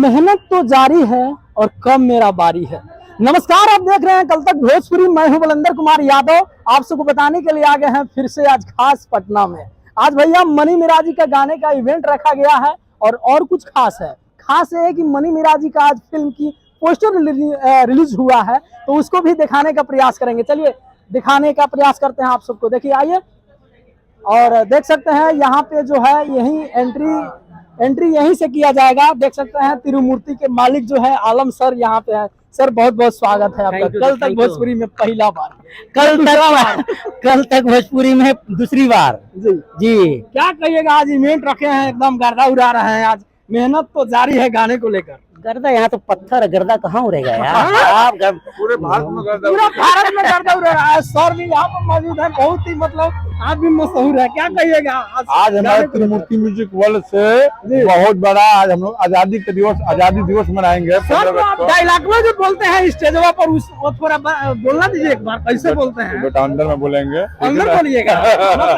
मेहनत तो जारी है और कब मेरा बारी है। नमस्कार, आप देख रहे हैं कल तक भोजपुरी। मैं हूं बलंदर कुमार यादव। आप सबको बताने के लिए आ गए हैं फिर से आज खास पटना में। आज भैया मनी मिराजी का गाने का इवेंट रखा गया है और कुछ खास है। खास ये है कि मनी मिराजी का आज फिल्म की पोस्टर रिलीज हुआ है, तो उसको भी दिखाने का प्रयास करेंगे। चलिए दिखाने का प्रयास करते हैं आप सबको। देखिए आइए, और देख सकते हैं यहाँ पे जो है यही एंट्री यहीं से किया जाएगा। देख सकते हैं तिरुमूर्ति के मालिक जो है आलम सर यहाँ पे है। सर बहुत बहुत स्वागत है आपका कल तक भोजपुरी में पहला बार। कल तक भोजपुरी में दूसरी बार। जी क्या कहिएगा, आज इवेंट रखे हैं, एकदम गर्दा उड़ा रहे हैं। आज मेहनत तो जारी है गाने को लेकर। गर्दा यहाँ तो पत्थर, गर्दा कहाँ उड़ेगा यार। आप पूरे भारत में गर्दा उड़ रहा है। सर भी यहाँ पर मौजूद है, बहुत ही मतलब आप भी मशहूर है। क्या कहिएगा, आज हमारे तिरुमूर्ति म्यूजिक वर्ल्ड से बहुत बड़ा आज हम लोग आजादी दिवस मनाएंगे। सर आप डायलॉग में जो बोलते हैं स्टेजवा पर, उस वो थोड़ा बोलना दीजिए एक बार, कैसे बोलते हैं? बेटा अंदर में बोलेंगे, अंदर बोलिएगा।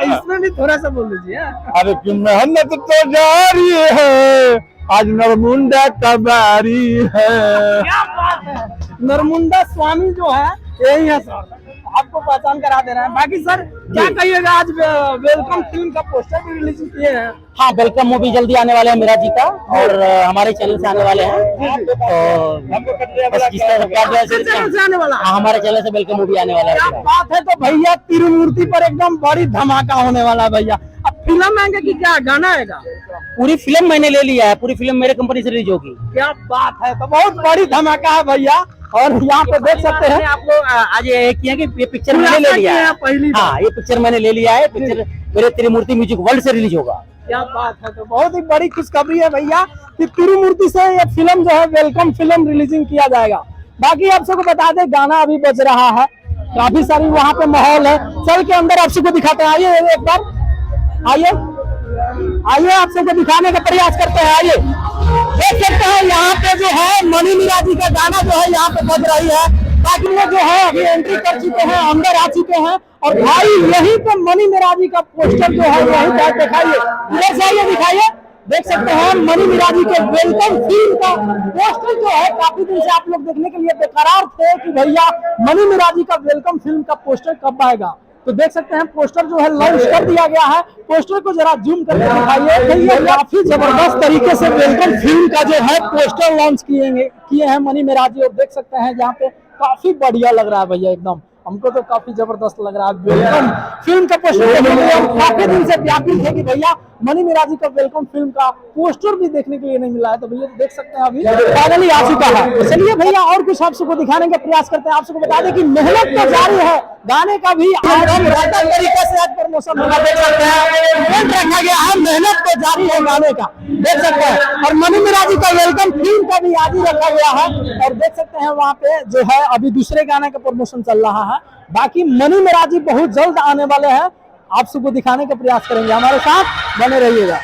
इसमें भी थोड़ा सा बोल दीजिए। अरे कि मेहनत तो जारी है, आज नरमुंडा का बारी है। क्या बात है, नरमुंडा स्वामी जो है यही है सर, आपको पहचान करा दे रहे हैं। बाकी सर क्या कहिएगा, आज वेलकम फिल्म का पोस्टर भी रिलीज किए हैं। हाँ, वेलकम मूवी जल्दी आने वाले हैं मेरा जी का, और हमारे चैनल से आने वाले हैं। से आने वाला है, हमारे चैनल से वेलकम मूवी आने वाला है। क्या बात है। तो भैया तिरुमूर्ति पर एकदम बड़ी धमाका होने वाला है भैया। अब फिल्म आएंगे कि क्या गाना आएगा? पूरी फिल्म मैंने ले लिया है, पूरी फिल्म मेरे कंपनी से रिलीज होगी। क्या बात है, तो बहुत बड़ी धमाका है भैया। और यहाँ पे देख सकते हैं आपको आज ये किया कि ये पिक्चर मैंने ले लिया है पहली। हाँ, ये पिक्चर मैंने ले लिया है। पिक्चर मेरे तिरुमूर्ति म्यूजिक वर्ल्ड से रिलीज होगा। क्या बात है, तो बहुत ही बड़ी खुशखबरी है भैया कि तिरुमूर्ति से ये फिल्म जो है वेलकम फिल्म रिलीजिंग किया जाएगा। बाकी आप सबको बता दें गाना अभी बज रहा है, काफी सारी वहाँ पे माहौल है। चल के अंदर आप सबको दिखाते हैं, आइए एक बार आइए आप सबको दिखाने का प्रयास करते हैं। आइए देख सकते हैं यहाँ पे जो है मनी मिराजी का गाना जो है यहाँ पे बज रही है। बाकी लोग जो है अभी एंट्री कर चुके हैं, अंदर आ चुके हैं। और भाई यहीं पे मनी मिराजी का पोस्टर जो है यहीं पे दिखाइए, दिखाइए। देख सकते हैं मनी मिराजी के वेलकम फिल्म का पोस्टर जो है, काफी दिन से आप लोग देखने के लिए बेकरार थे कि भैया मनी मिराजी का वेलकम फिल्म का पोस्टर कब आएगा। तो देख सकते हैं पोस्टर जो है लॉन्च कर दिया गया है। पोस्टर को जरा जूम करके दिखाइए। काफी जबरदस्त तरीके से वेलकम फिल्म का जो है पोस्टर लॉन्च किए हैं मनी मिराजी। और देख सकते हैं यहाँ पे काफी बढ़िया लग रहा है भैया, एकदम हमको तो काफी जबरदस्त लग रहा है। वेलकम फिल्म का पोस्टर देखने के लिए हम काफी दिन से व्याकुल थे कि भैया मनी मिराजी का वेलकम फिल्म का पोस्टर भी देखने के लिए नहीं मिला है। तो भैया देख सकते हैं अभी फाइनली आ चुका है। तो चलिए भैया और कुछ आप सबको दिखाने का प्रयास करते हैं। आप सबको बता दें कि मेहनत तो जारी है, गाने का भी तरीके से आज प्रमोशन होगा। देख सकते हैं इवेंट रखा गया है, मेहनत तो जारी है गाने का, देख सकते हैं। और मनी मिराजी का वेलकम फिल्म का भी आज ही रखा गया है। और देख सकते हैं वहाँ पे जो है अभी दूसरे गाने का प्रमोशन चल रहा है। बाकी मनी मिराजी बहुत जल्द आने वाले हैं, आप सबको दिखाने का प्रयास करेंगे। हमारे साथ बने रहिएगा।